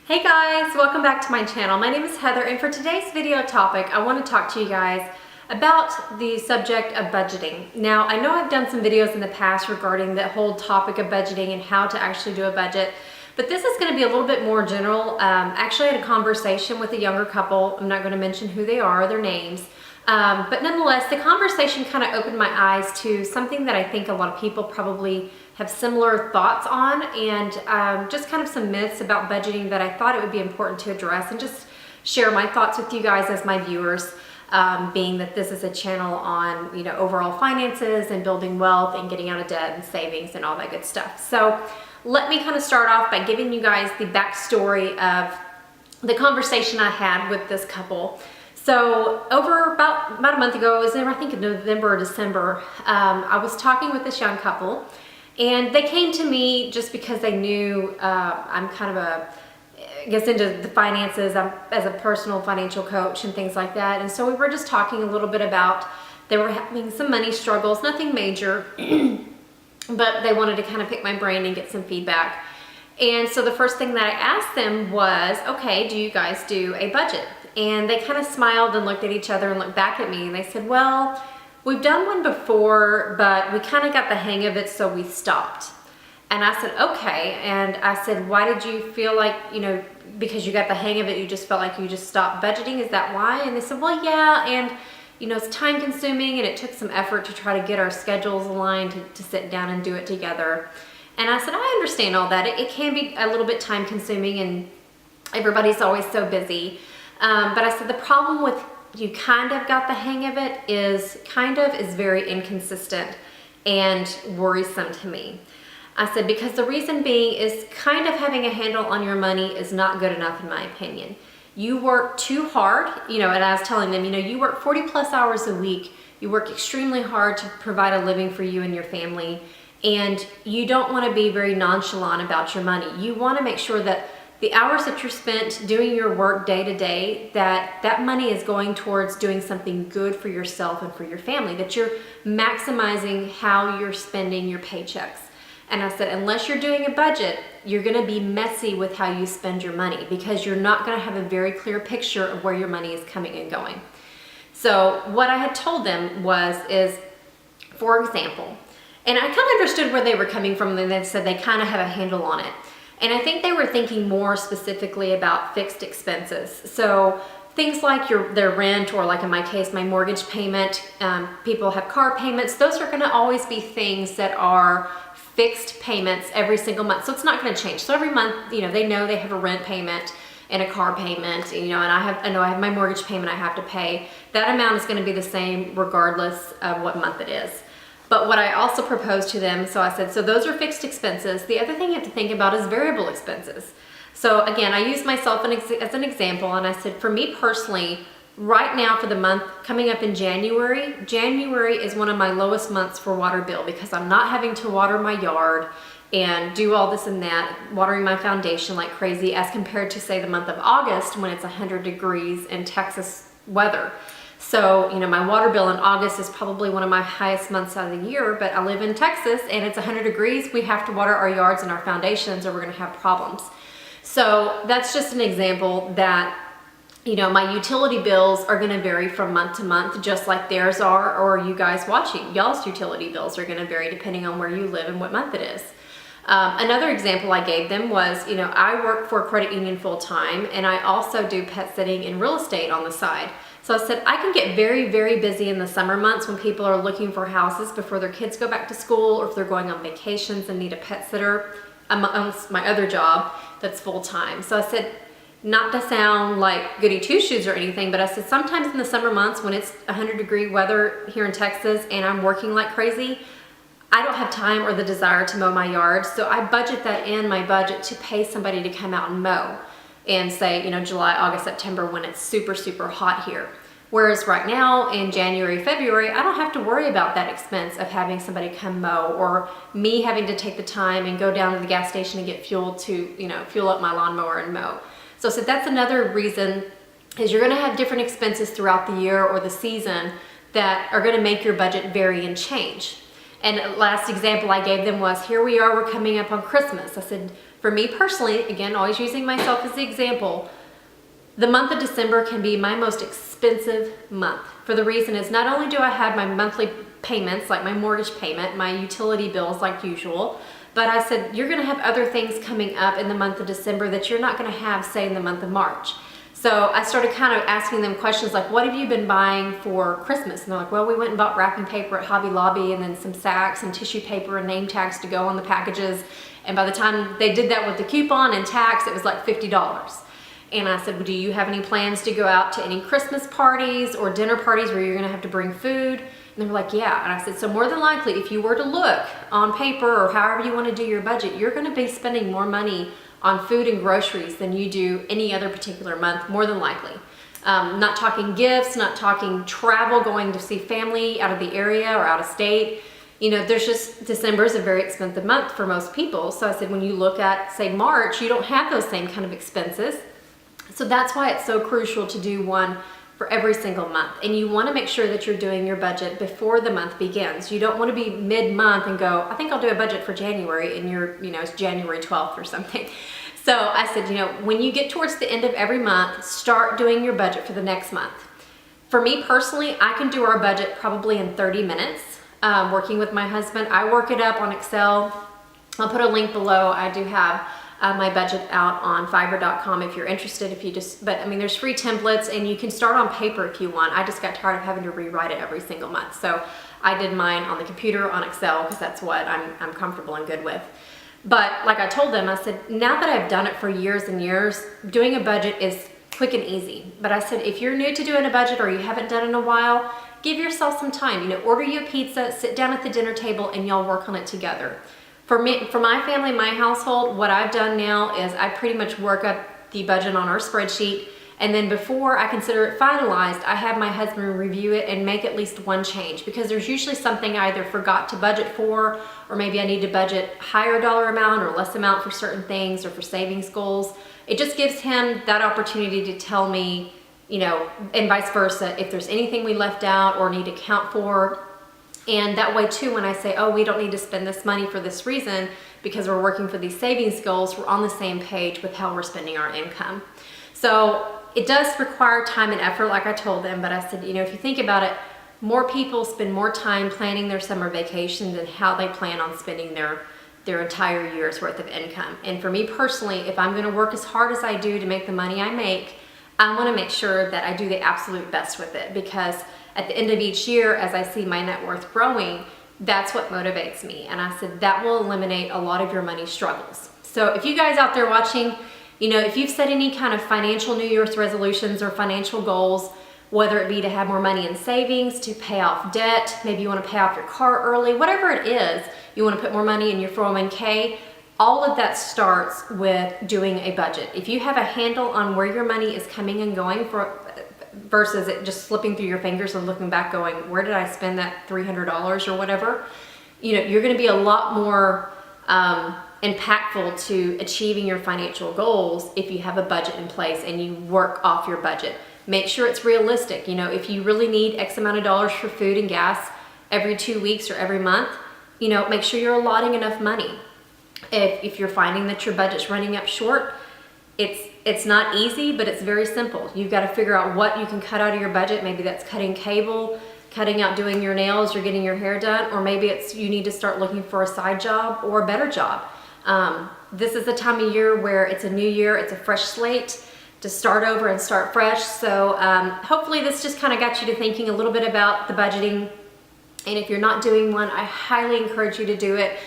Hey guys, welcome back to my channel. My name is Heather, and for today's video topic, I want to talk to you guys about the subject of budgeting. Now, I know I've done some videos in the past regarding the whole topic of budgeting and how to actually do a budget, but this is going to be a little bit more general. Actually, I had a conversation with a younger couple. I'm not going to mention who they are, their names, but nonetheless, the conversation kind of opened my eyes to something that I think a lot of people probably have similar thoughts on, and just kind of some myths about budgeting that I thought it would be important to address and just share my thoughts with you guys as my viewers, being that this is a channel on, you know, overall finances and building wealth and getting out of debt and savings and all that good stuff. So let me kind of start off by giving you guys the backstory of the conversation I had with this couple. So over about a month ago, it was in, I think in November or December, I was talking with this young couple, and they came to me just because they knew I'm kind of I guess into the finances. I'm as a personal financial coach and things like that. And so we were just talking a little bit about, they were having some money struggles, nothing major, but they wanted to kind of pick my brain and get some feedback. And so the first thing that I asked them was, okay, do you guys do a budget? And they kind of smiled and looked at each other and looked back at me, and they said, well, we've done one before, but we kind of got the hang of it, so we stopped. And I said, okay. And I said, why did you feel like, you know, because you got the hang of it, you just felt like you just stopped budgeting? Is that why? And they said, well, yeah. And, you know, it's time consuming, and it took some effort to try to get our schedules aligned to sit down and do it together. And I said, I understand all that. It can be a little bit time consuming, and everybody's always so busy. But I said, the problem with you kind of got the hang of it is very inconsistent and worrisome to me. I said, because the reason being is kind of having a handle on your money is not good enough in my opinion. You work too hard, you know, and I was telling them, you know, you work 40 plus hours a week. You work extremely hard to provide a living for you and your family. And you don't want to be very nonchalant about your money. You want to make sure that the hours that you're spent doing your work day to day, that money is going towards doing something good for yourself and for your family, that you're maximizing how you're spending your paychecks. And I said, unless you're doing a budget, you're going to be messy with how you spend your money, because you're not going to have a very clear picture of where your money is coming and going. So what I had told them is, for example, and I kind of understood where they were coming from, and they said they kind of have a handle on it. And I think they were thinking more specifically about fixed expenses. So things like their rent, or like in my case, my mortgage payment, people have car payments. Those are gonna always be things that are fixed payments every single month. So it's not gonna change. So every month, you know, they know they have a rent payment and a car payment, you know, and I know I have my mortgage payment I have to pay. That amount is gonna be the same regardless of what month it is. But what I also proposed to them, so I said, so those are fixed expenses. The other thing you have to think about is variable expenses. So again, I used myself as an example, and I said, for me personally, right now for the month coming up in January is one of my lowest months for water bill, because I'm not having to water my yard and do all this and that, watering my foundation like crazy, as compared to, say, the month of August when it's 100 degrees in Texas weather. So, you know, my water bill in August is probably one of my highest months out of the year, but I live in Texas and it's 100 degrees. We have to water our yards and our foundations, or we're going to have problems. So that's just an example that, you know, my utility bills are going to vary from month to month, just like theirs are, or you guys watching, y'all's utility bills are going to vary depending on where you live and what month it is. Another example I gave them was, you know, I work for a credit union full time, and I also do pet sitting and real estate on the side. So I said, I can get very, very busy in the summer months when people are looking for houses before their kids go back to school, or if they're going on vacations and need a pet sitter, amongst my other job that's full time. So I said, not to sound like goody two-shoes or anything, but I said, sometimes in the summer months when it's 100-degree weather here in Texas and I'm working like crazy, I don't have time or the desire to mow my yard. So I budget that in my budget to pay somebody to come out and mow. And say, you know, July, August, September, when it's super, super hot here. Whereas right now in January, February, I don't have to worry about that expense of having somebody come mow, or me having to take the time and go down to the gas station and get fuel to, you know, fuel up my lawnmower and mow. So that's another reason, is you're gonna have different expenses throughout the year or the season that are gonna make your budget vary and change. And last example I gave them was, here we are, we're coming up on Christmas. I said, For me personally, again, always using myself as the example, the month of December can be my most expensive month. For the reason is not only do I have my monthly payments, like my mortgage payment, my utility bills like usual, but I said, you're gonna have other things coming up in the month of December that you're not gonna have, say, in the month of March. So I started kind of asking them questions like, what have you been buying for Christmas? And they're like, well, we went and bought wrapping paper at Hobby Lobby and then some sacks and tissue paper and name tags to go on the packages. And by the time they did that with the coupon and tax, it was like $50. And I said, well, do you have any plans to go out to any Christmas parties or dinner parties where you're gonna have to bring food? And they were like, yeah. And I said, so more than likely, if you were to look on paper or however you want to do your budget, you're gonna be spending more money on food and groceries than you do any other particular month, more than likely. Not talking gifts, not talking travel, going to see family out of the area or out of state. You know, there's just, December is a very expensive month for most people. So I said, when you look at, say, March, you don't have those same kind of expenses. So that's why it's so crucial to do one for every single month. And you want to make sure that you're doing your budget before the month begins. You don't want to be mid-month and go, I think I'll do a budget for January, and you're, you know, it's January 12th or something. So I said, you know, when you get towards the end of every month, start doing your budget for the next month. For me personally, I can do our budget probably in 30 minutes, working with my husband. I work it up on Excel. I'll put a link below. I do have my budget out on Fiverr.com if you're interested. But I mean, there's free templates and you can start on paper if you want. I just got tired of having to rewrite it every single month. So I did mine on the computer on Excel because that's what I'm comfortable and good with. But like I told them, I said, now that I've done it for years and years, doing a budget is quick and easy. But I said, if you're new to doing a budget or you haven't done it in a while, give yourself some time. You know, order you a pizza, sit down at the dinner table, and y'all work on it together. For me, for my family, my household, what I've done now is I pretty much work up the budget on our spreadsheet, and then before I consider it finalized, I have my husband review it and make at least one change, because there's usually something I either forgot to budget for, or maybe I need to budget higher dollar amount or less amount for certain things or for savings goals. It just gives him that opportunity to tell me, you know, and vice versa, if there's anything we left out or need to account for. And that way too, when I say, oh, we don't need to spend this money for this reason because we're working for these savings goals, we're on the same page with how we're spending our income. So it does require time and effort, like I told them, but I said, you know, if you think about it, more people spend more time planning their summer vacation than how they plan on spending their entire year's worth of income. And for me personally, if I'm gonna work as hard as I do to make the money I make, I wanna make sure that I do the absolute best with it, because at the end of each year, as I see my net worth growing, that's what motivates me. And I said, that will eliminate a lot of your money struggles. So if you guys out there watching, you know, if you've set any kind of financial New Year's resolutions or financial goals, whether it be to have more money in savings, to pay off debt, maybe you want to pay off your car early, whatever it is, you want to put more money in your 401k, all of that starts with doing a budget. If you have a handle on where your money is coming and going versus it just slipping through your fingers and looking back going, where did I spend that $300 or whatever? You know, you're going to be a lot more impactful to achieving your financial goals if you have a budget in place and you work off your budget. Make sure it's realistic. You know, if you really need X amount of dollars for food and gas every 2 weeks or every month, you know, make sure you're allotting enough money. If you're finding that your budget's running up short, it's not easy, but it's very simple. You've got to figure out what you can cut out of your budget. Maybe that's cutting cable, cutting out doing your nails or getting your hair done, or maybe it's you need to start looking for a side job or a better job. This is the time of year where it's a new year, it's a fresh slate to start over and start fresh. So hopefully this just kind of got you to thinking a little bit about the budgeting. And if you're not doing one, I highly encourage you to do it.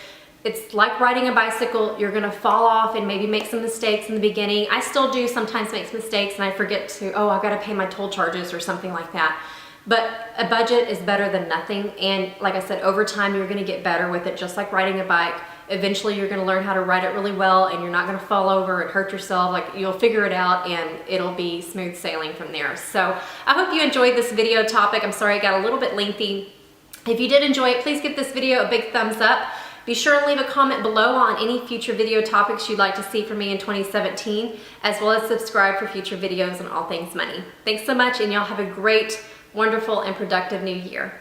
It's like riding a bicycle. You're gonna fall off and maybe make some mistakes in the beginning. I still do sometimes make mistakes and I forget to, oh, I've gotta pay my toll charges or something like that. But a budget is better than nothing. And like I said, over time, you're gonna get better with it, just like riding a bike. Eventually, you're gonna learn how to ride it really well and you're not gonna fall over and hurt yourself. Like, you'll figure it out and it'll be smooth sailing from there. So I hope you enjoyed this video topic. I'm sorry it got a little bit lengthy. If you did enjoy it, please give this video a big thumbs up. Be sure to leave a comment below on any future video topics you'd like to see from me in 2017, as well as subscribe for future videos on all things money. Thanks so much, and y'all have a great, wonderful, and productive new year.